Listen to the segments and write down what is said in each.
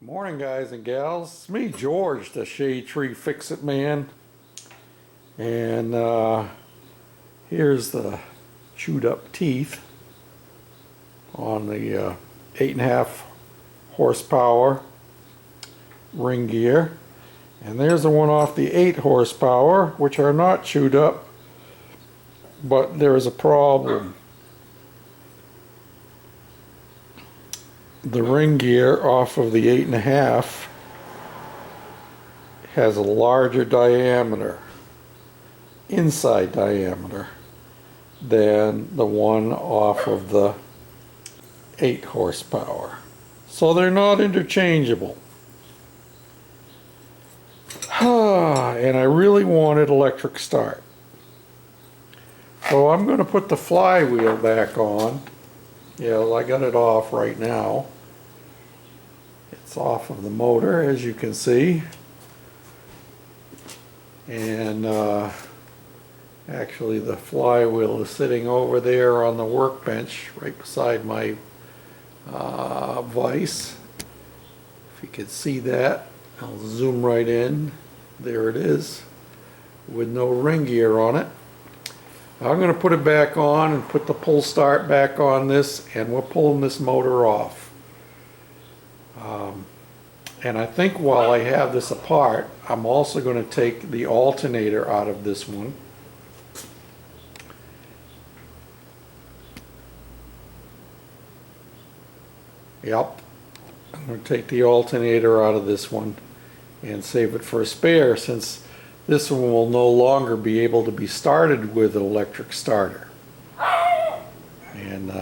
Morning, guys and gals. It's me, George, the Shade Tree Fix-It Man. And here's the chewed up teeth on the 8.5 horsepower ring gear. And there's the one off the 8 horsepower, which are not chewed up, but there is a problem. The ring gear off of the 8.5 has a larger diameter, inside diameter, than the one off of the 8 horsepower. So they're not interchangeable. And I really wanted electric start. So I'm going to put the flywheel back on. Yeah, I got it off right now. It's off of the motor, as you can see. And actually the flywheel is sitting over there on the workbench right beside my vise. If you can see that, I'll zoom right in. There it is, with no ring gear on it. I'm going to put it back on and put the pull start back on this, and we're pulling this motor off. And I think while I have this apart, I'm also going to take the alternator out of this one. Yep, I'm going to take the alternator out of this one and save it for a spare, since this one will no longer be able to be started with an electric starter. And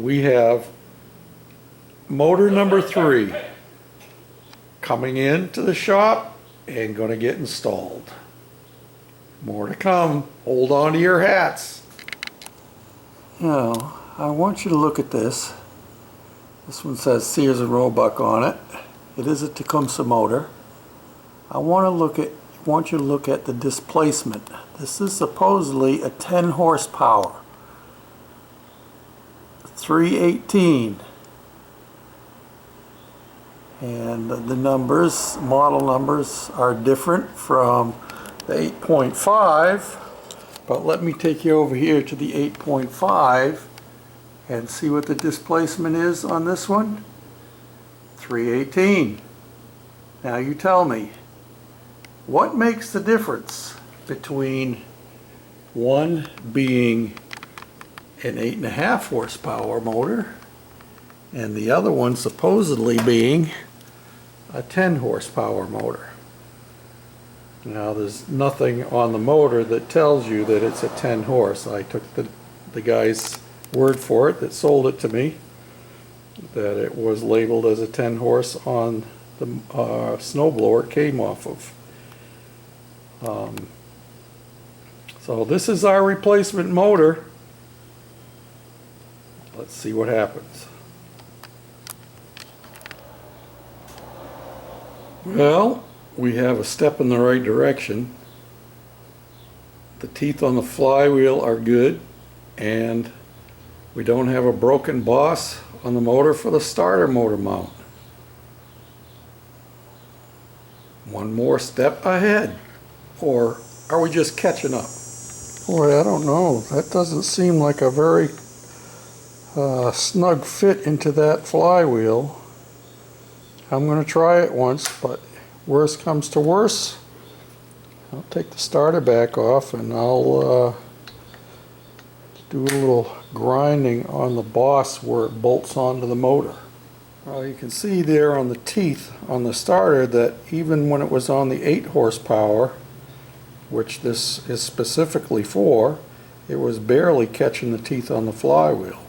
we have motor number 3 coming into the shop and going to get installed. More to come. Hold on to your hats. Now, I want you to look at this. This one says Sears and Roebuck on it. It is a Tecumseh motor. I want you to look at the displacement. This is supposedly a 10 horsepower. 318. And the numbers, model numbers, are different from the 8.5. But let me take you over here to the 8.5 and see what the displacement is on this one. 318. Now you tell me, what makes the difference between one being an 8.5 horsepower motor and the other one supposedly being a 10 horsepower motor? Now, there's nothing on the motor that tells you that it's a 10 horse. I took the guy's word for it that sold it to me, that it was labeled as a 10 horse on the snowblower it came off of. So this is our replacement motor. Let's see what happens. Well, we have a step in the right direction. The teeth on the flywheel are good, and we don't have a broken boss on the motor for the starter motor mount. One more step ahead. Or are we just catching up? Boy, I don't know. That doesn't seem like a very snug fit into that flywheel. I'm going to try it once, but worst comes to worst, I'll take the starter back off and I'll do a little grinding on the boss where it bolts onto the motor. Well, you can see there on the teeth on the starter that even when it was on the 8 horsepower, which this is specifically for, it was barely catching the teeth on the flywheel.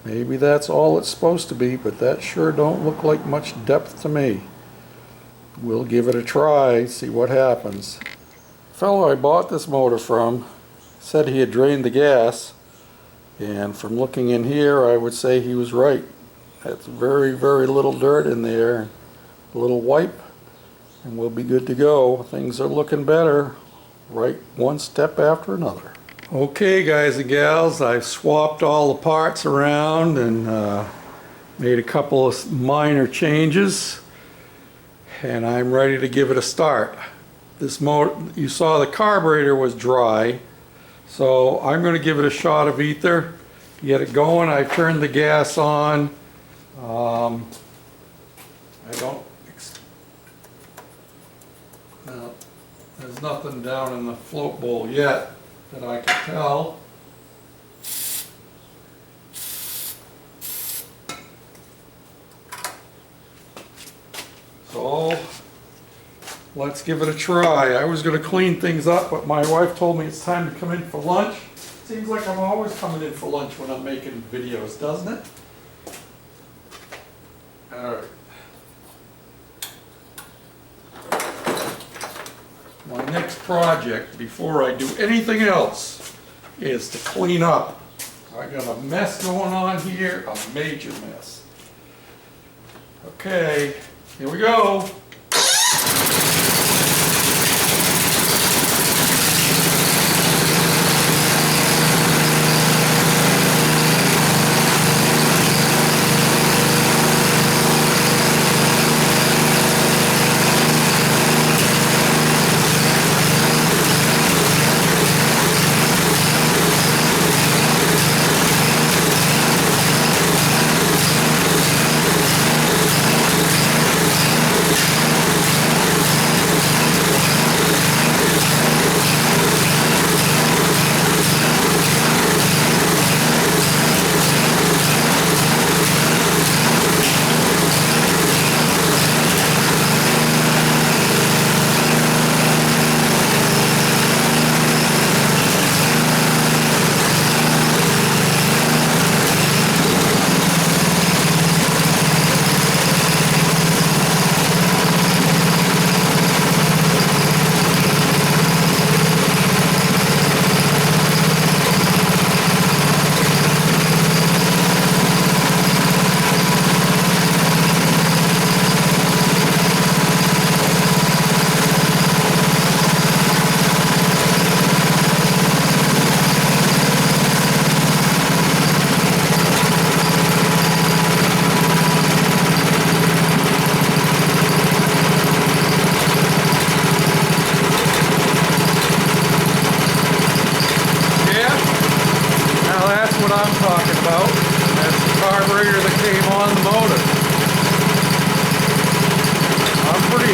Maybe that's all it's supposed to be, but that sure don't look like much depth to me. We'll give it a try, see what happens. The fellow I bought this motor from said he had drained the gas, and from looking in here I would say he was right. That's very, very little dirt in there. A little wipe and we'll be good to go. Things are looking better, right one step after another. Okay, guys and gals, I've swapped all the parts around and made a couple of minor changes. and I'm ready to give it a start. This motor, you saw the carburetor was dry, so I'm going to give it a shot of ether, get it going. I've turned the gas on. I don't, no, there's nothing down in the float bowl yet that I can tell. So let's give it a try. I was going to clean things up, but my wife told me it's time to come in for lunch. Seems like I'm always coming in for lunch when I'm making videos, doesn't it? All right. My next project, before I do anything else, is to clean up. I got a mess going on here, a major mess. Okay, here we go.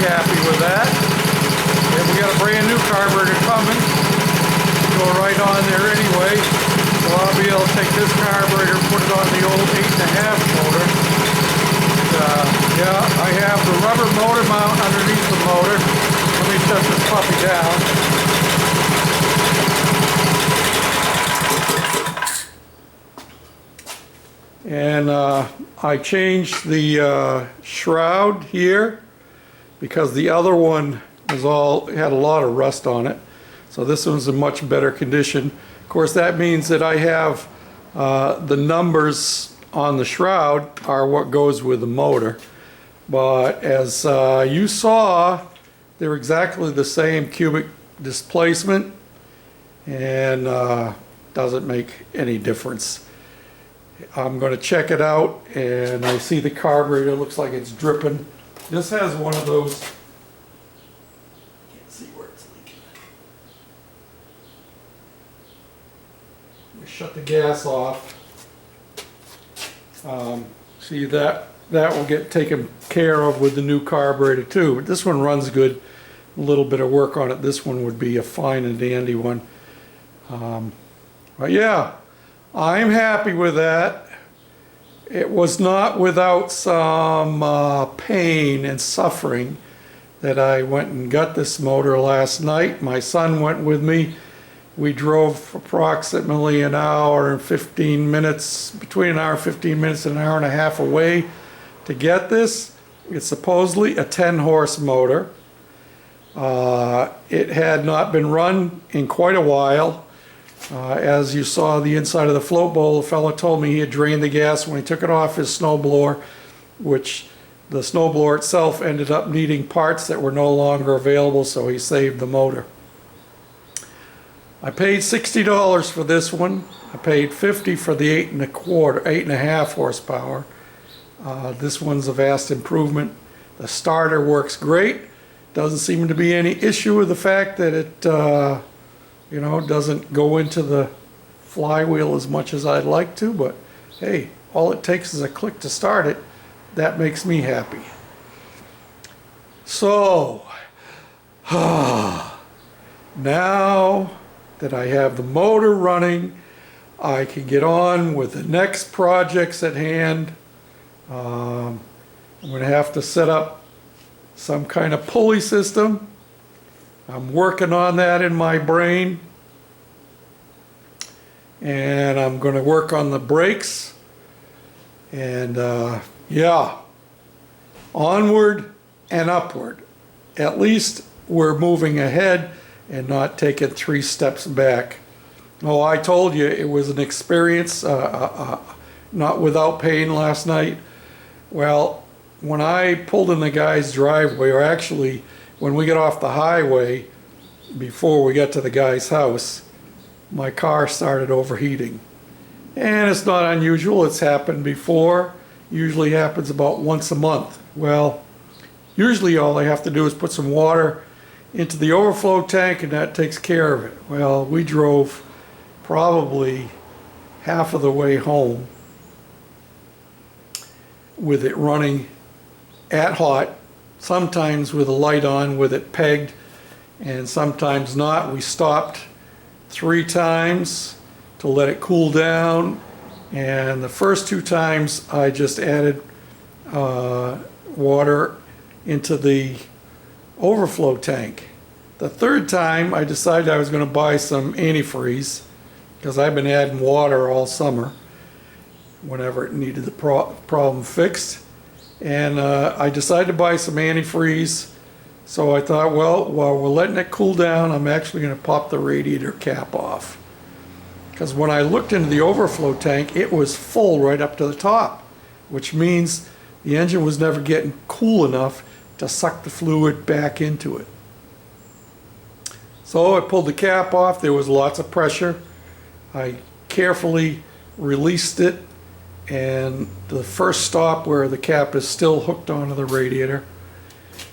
Happy with that. And we got a brand new carburetor coming. Go right on there anyway. So I'll be able to take this carburetor and put it on the old 8.5 motor. Yeah, I have the rubber motor mount underneath the motor. Let me shut this puppy down. And I changed the shroud here, because the other one had a lot of rust on it. So this one's in much better condition. Of course, that means that I have the numbers on the shroud are what goes with the motor. But as you saw, they're exactly the same cubic displacement, and doesn't make any difference. I'm going to check it out, and I see the carburetor looks like it's dripping. This has one of those, can't see where it's leaking. We shut the gas off. See that will get taken care of with the new carburetor too. But this one runs good. A little bit of work on it. This one would be a fine and dandy one. But yeah, I'm happy with that. It was not without some pain and suffering that I went and got this motor last night. My son went with me. We drove approximately an hour and 15 minutes, between an hour and 15 minutes and an hour and a half away to get this. It's supposedly a 10-horse motor. It had not been run in quite a while. As you saw the inside of the float bowl, the fellow told me he had drained the gas when he took it off his snowblower, which the snowblower itself ended up needing parts that were no longer available, so he saved the motor. I paid $60 for this one. I paid $50 for the 8.25, 8.5 horsepower. This one's a vast improvement. The starter works great. Doesn't seem to be any issue with the fact that it, you know, doesn't go into the flywheel as much as I'd like to, but hey, all it takes is a click to start it. That makes me happy. So, now that I have the motor running, I can get on with the next projects at hand. I'm going to have to set up some kind of pulley system. I'm working on that in my brain. And I'm going to work on the brakes. And yeah, onward and upward. At least we're moving ahead and not taking 3 steps back. Oh, I told you it was an experience, not without pain last night. Well, when I pulled in the guy's driveway, or actually when we got off the highway, before we got to the guy's house, my car started overheating. And it's not unusual, it's happened before. Usually happens about once a month. Well, usually all I have to do is put some water into the overflow tank and that takes care of it. Well, we drove probably half of the way home with it running at hot, sometimes with a light on with it pegged, and sometimes not. We stopped 3 times to let it cool down, and the first 2 times I just added water into the overflow tank. The 3rd time I decided I was going to buy some antifreeze, because I've been adding water all summer whenever it needed the problem fixed. And I decided to buy some antifreeze. So I thought, well, while we're letting it cool down, I'm actually going to pop the radiator cap off. Because when I looked into the overflow tank, it was full right up to the top, which means the engine was never getting cool enough to suck the fluid back into it. So I pulled the cap off. There was lots of pressure. I carefully released it, and the first stop where the cap is still hooked onto the radiator,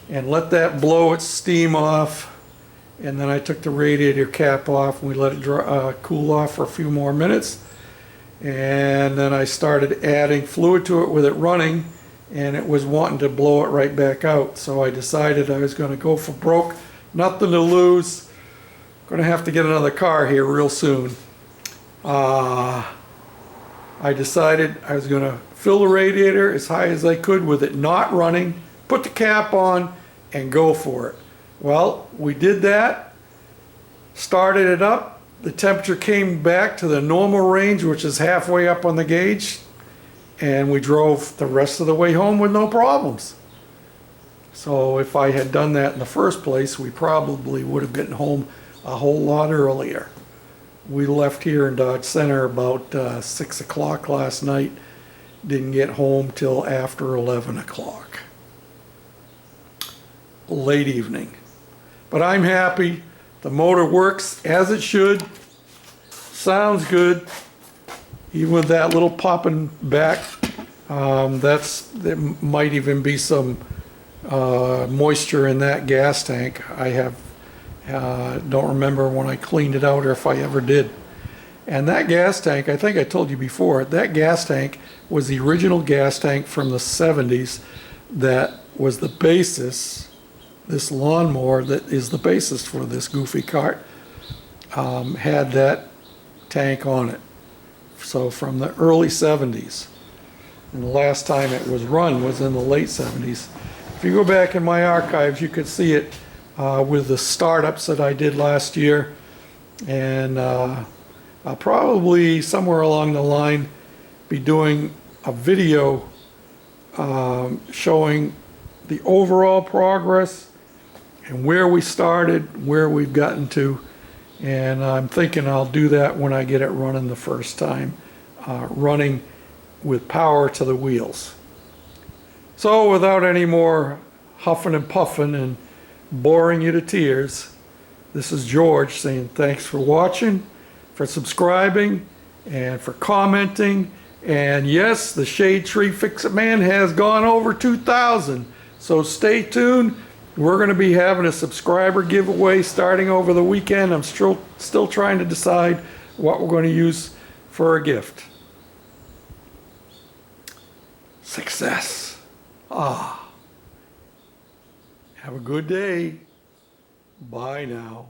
and let that blow its steam off. And then I took the radiator cap off and we let it cool off for a few more minutes, and then I started adding fluid to it with it running, and it was wanting to blow it right back out. So I decided I was going to go for broke, nothing to lose. Going to have to get another car here real soon. I decided I was going to fill the radiator as high as I could with it not running, put the cap on, and go for it. Well, we did that, started it up, the temperature came back to the normal range, which is halfway up on the gauge, and we drove the rest of the way home with no problems. So if I had done that in the first place, we probably would have gotten home a whole lot earlier. We left here in Dodge Center about 6 o'clock last night, didn't get home till after 11 o'clock. Late evening. But I'm happy. The motor works as it should. Sounds good. Even with that little popping back, there might even be some moisture in that gas tank. I don't remember when I cleaned it out or if I ever did. And that gas tank, I think I told you before, that gas tank was the original gas tank from the 70s that was the basis. This lawnmower that is the basis for this goofy cart had that tank on it. So from the early 70s. And the last time it was run was in the late 70s. If you go back in my archives, you could see it with the startups that I did last year. And I'll probably somewhere along the line be doing a video showing the overall progress and where we started, where we've gotten to, and I'm thinking I'll do that when I get it running the first time, running with power to the wheels. So without any more huffing and puffing and boring you to tears, this is George saying thanks for watching, for subscribing, and for commenting. And yes, the Shade Tree Fix-It Man has gone over 2,000. So stay tuned. We're going to be having a subscriber giveaway starting over the weekend. I'm still trying to decide what we're going to use for a gift. Success. Ah. Have a good day. Bye now.